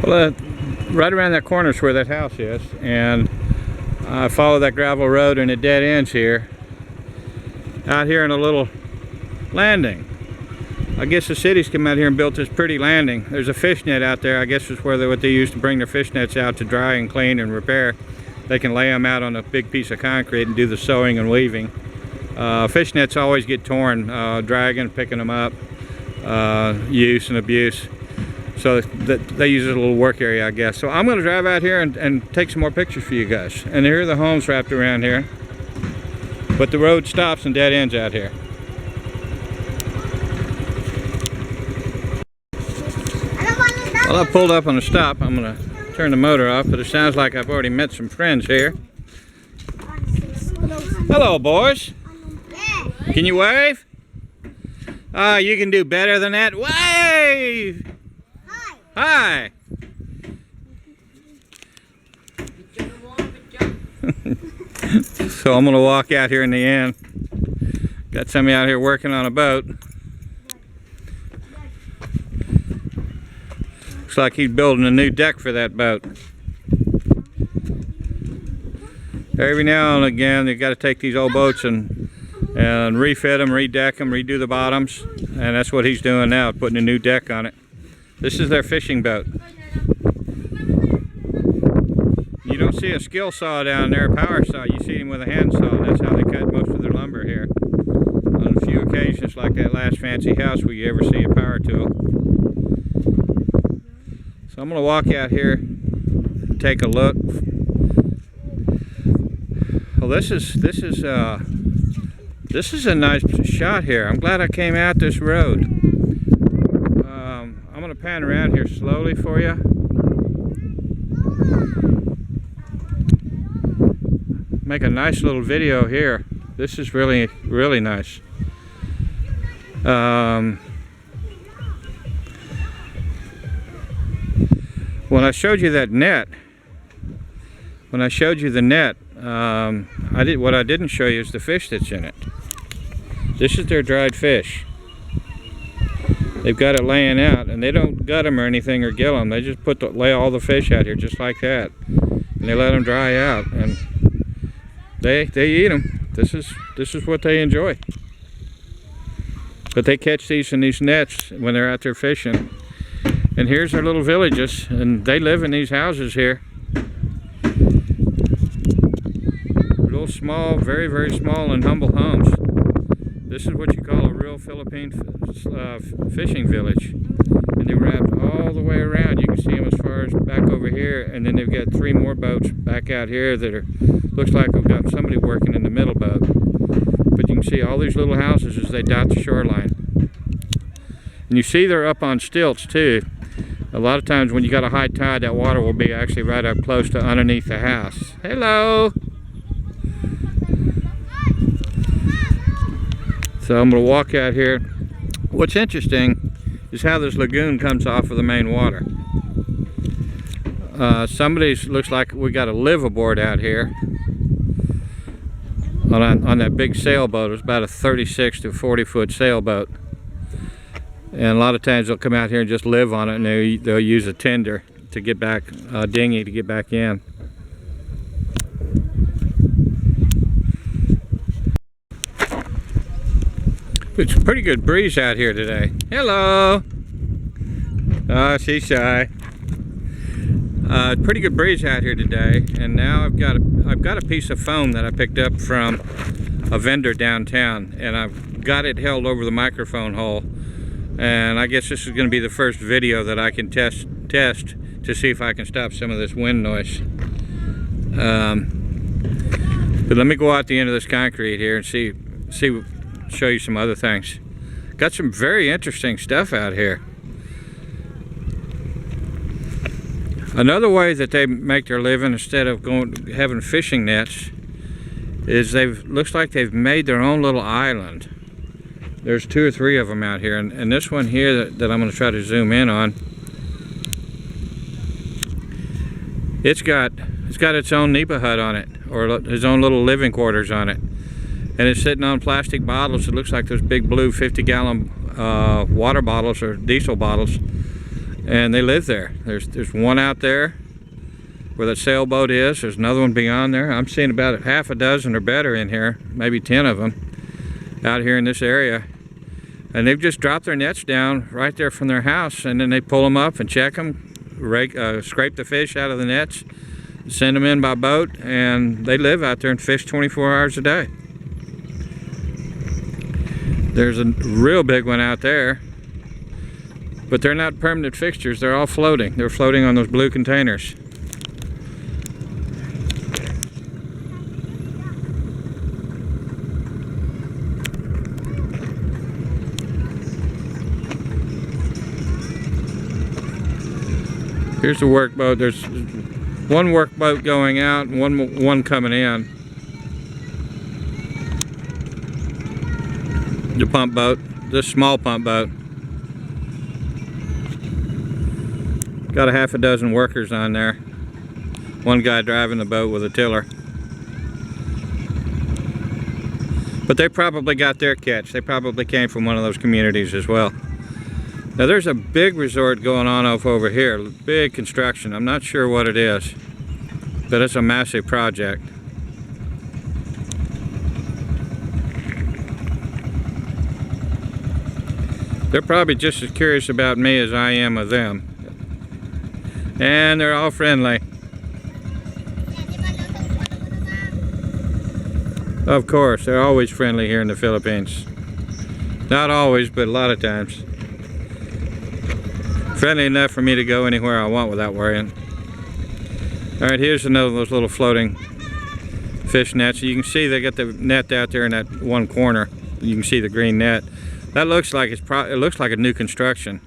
Well, right around that corner is where that house is, and I follow that gravel road and it dead ends here. Out here in a little landing. I guess the city's come out here and built this pretty landing. There's a fish net out there. I guess it's where what they use to bring their fish nets out to dry and clean and repair. They can lay them out on a big piece of concrete and do the sewing and weaving. Fish nets always get torn, dragging, picking them up, use and abuse. So they use it as a little work area, I guess. So I'm going to drive out here and take some more pictures for you guys. And here are the homes wrapped around here. But the road stops and dead ends out here. Well, I pulled up on a stop. I'm going to turn the motor off, but it sounds like I've already met some friends here. Hello, boys. Can you wave? Oh, you can do better than that. Wave! Hi! So I'm going to walk out here in the end. Got somebody out here working on a boat. Looks like he's building a new deck for that boat. Every now and again, you've got to take these old boats and refit them, redeck them, redo the bottoms. And that's what he's doing now, putting a new deck on it. This is their fishing boat. You don't see a skill saw down there, a power saw. You see them with a hand saw. That's how they cut most of their lumber here. On a few occasions, like that last fancy house, will you ever see a power tool. So I'm going to walk out here and take a look. Well, this is a nice shot here. I'm glad I came out this road. I'm going to pan around here slowly for you. Make a nice little video here. This is really, really nice. When I showed you that net, when I showed you the net, what I didn't show you is the fish that's in it. This is their dried fish. They've got it laying out, and they don't gut them or anything or gill them. They just lay all the fish out here just like that, and they let them dry out, and they eat them. This is what they enjoy. But they catch these in these nets when they're out there fishing. And here's their little villages, and they live in these houses here. Little small, very, very small and humble homes. This is what you call a real Philippine fishing village. And they're wrapped all the way around. You can see them as far as back over here, and then they've got 3 more boats back out here that are, looks like we've got somebody working in the middle boat. But you can see all these little houses as they dot the shoreline. And you see they're up on stilts too. A lot of times when you got a high tide, that water will be actually right up close to underneath the house. Hello! So I'm going to walk out here. What's interesting is how this lagoon comes off of the main water. Looks like we got a liveaboard out here on that big sailboat. It's about a 36 to 40 foot sailboat. And a lot of times they'll come out here and just live on it, and they'll use a tender to get back, a dinghy to get back in. It's a pretty good breeze out here today. Hello! Oh, she's shy. Pretty good breeze out here today, and now I've got a piece of foam that I picked up from a vendor downtown, and I've got it held over the microphone hole. And I guess this is going to be the first video that I can test to see if I can stop some of this wind noise. But let me go out the end of this concrete here and show you some other things. Got some very interesting stuff out here. Another way that they make their living instead of having fishing nets is looks like they've made their own little island. There's 2 or 3 of them out here, and this one here that I'm going to try to zoom in on, it's got its own nipa hut on it, or his own little living quarters on it, and it's sitting on plastic bottles. It looks like those big blue 50-gallon water bottles or diesel bottles, and they live there. There's one out there where that sailboat is. There's another one beyond there. I'm seeing about half a dozen or better in here, maybe 10 of them out here in this area. And they've just dropped their nets down right there from their house, and then they pull them up and check them, scrape the fish out of the nets, send them in by boat, and they live out there and fish 24 hours a day. There's a real big one out there, but they're not permanent fixtures. They're all floating. They're floating on those blue containers. Here's the workboat. There's one workboat going out and one coming in. The pump boat, this small pump boat. Got a half a dozen workers on there. One guy driving the boat with a tiller. But they probably got their catch. They probably came from one of those communities as well. Now there's a big resort going on over here, big construction. I'm not sure what it is, but it's a massive project. They're probably just as curious about me as I am of them. And they're all friendly. Of course, they're always friendly here in the Philippines. Not always, but a lot of times. Friendly enough for me to go anywhere I want without worrying. Alright, here's another of those little floating fish nets. You can see they got the net out there in that one corner. You can see the green net. That looks like it looks like a new construction.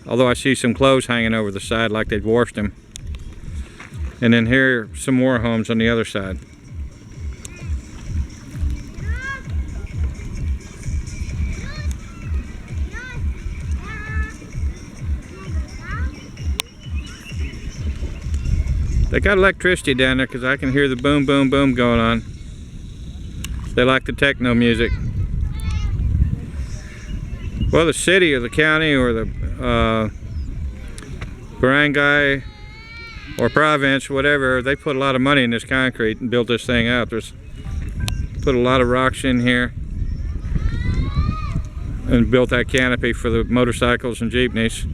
Although I see some clothes hanging over the side like they'd washed them. And then here are some more homes on the other side. They got electricity down there because I can hear the boom, boom, boom going on. They like the techno music. Well, the city or the county or the barangay or province, whatever, they put a lot of money in this concrete and built this thing out. There's put a lot of rocks in here and built that canopy for the motorcycles and jeepneys.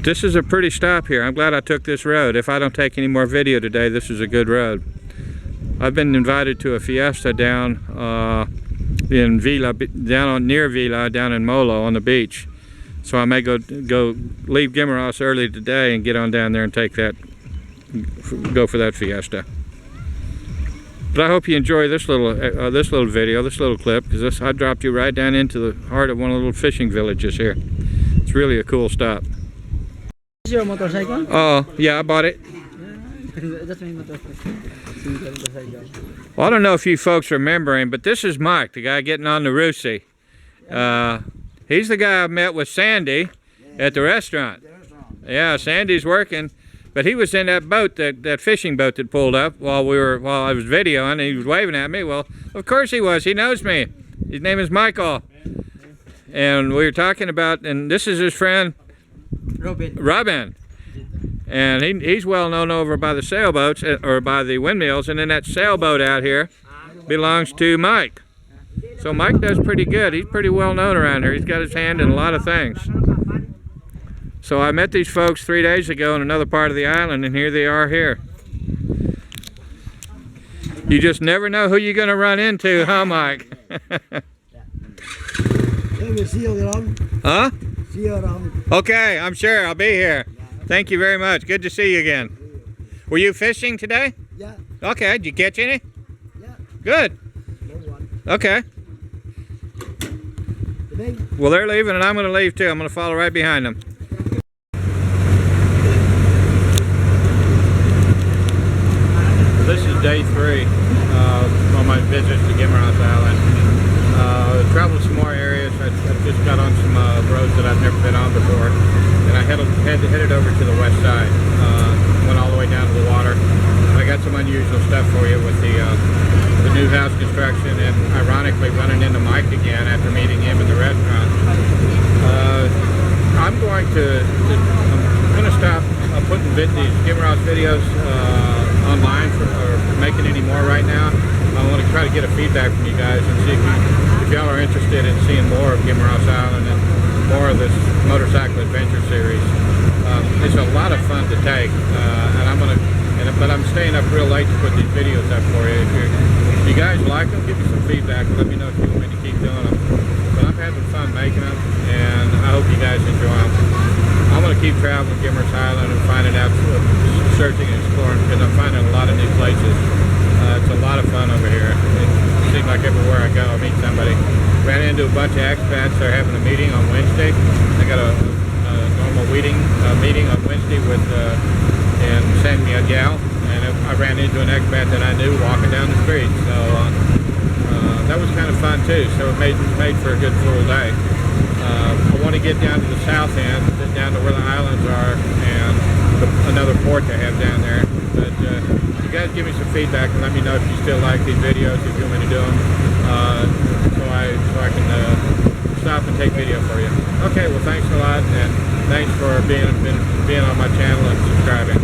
This is a pretty stop here. I'm glad I took this road. If I don't take any more video today, this is a good road. I've been invited to a fiesta down in Villa, near Villa, down in Molo on the beach. So I may go leave Guimaras early today and get on down there and go for that fiesta. But I hope you enjoy this little video, this little clip, because I dropped you right down into the heart of one of the little fishing villages here. It's really a cool stop. Is your motorcycle? Oh, yeah, I bought it. That's my motorcycle. Well, I don't know if you folks remember him, but this is Mike, the guy getting on the Rusi. He's the guy I met with Sandy at the restaurant. Yeah, Sandy's working, but he was in that boat, that fishing boat that pulled up while I was videoing, and he was waving at me. Well, of course he was. He knows me. His name is Michael. And we were talking about, and this is his friend, Robin. And he's well known over by the sailboats, or by the windmills, and then that sailboat out here belongs to Mike. So Mike does pretty good. He's pretty well known around here. He's got his hand in a lot of things. So I met these folks 3 days ago in another part of the island, and here they are here. You just never know who you're going to run into, huh, Mike? See you around. Huh? See you around. Okay, I'm sure. I'll be here. Thank you very much. Good to see you again. Were you fishing today? Yeah. Okay. Did you catch any? Yeah. Good. Okay. Well, they're leaving, and I'm going to leave too. I'm going to follow right behind them. This is day 3 on my visit to Guimaras Island. Traveled some more areas. I just got on some roads that I've never been on before, and I headed over to the west side. Went all the way down to the water. I got some unusual stuff for you with the new house construction, and ironically running into Mike again after meeting him at the restaurant. I'm going to stop putting these Guimaras videos online or making any more right now. I want to try to get a feedback from you guys and see if y'all are interested in seeing more of Guimaras Island and more of this motorcycle adventure series. It's a lot of fun to take, but I'm staying up real late to put these videos up for you. If you guys like them, give me some feedback. Let me know if you want me to keep doing them. But I'm having fun making them, and I hope you guys enjoy them. I'm going to keep traveling Guimaras Island and finding out, searching and exploring, because I'm finding a lot of new places. It's a lot of fun over here. It seems like everywhere I go, I meet somebody. Ran into a bunch of expats. They're having a meeting on Wednesday. I got a normal meeting on Wednesday with in San Miguel, and I ran into an expat that I knew walking down the street. So that was kind of fun too. So it made for a good full day. I want to get down to the south end, down to where the islands are, and another port they have down there. But you guys give me some feedback and let me know if you still like these videos, if you want me to do them, so I can stop and take video for you. Okay, well thanks a lot, and thanks for being on my channel and subscribing.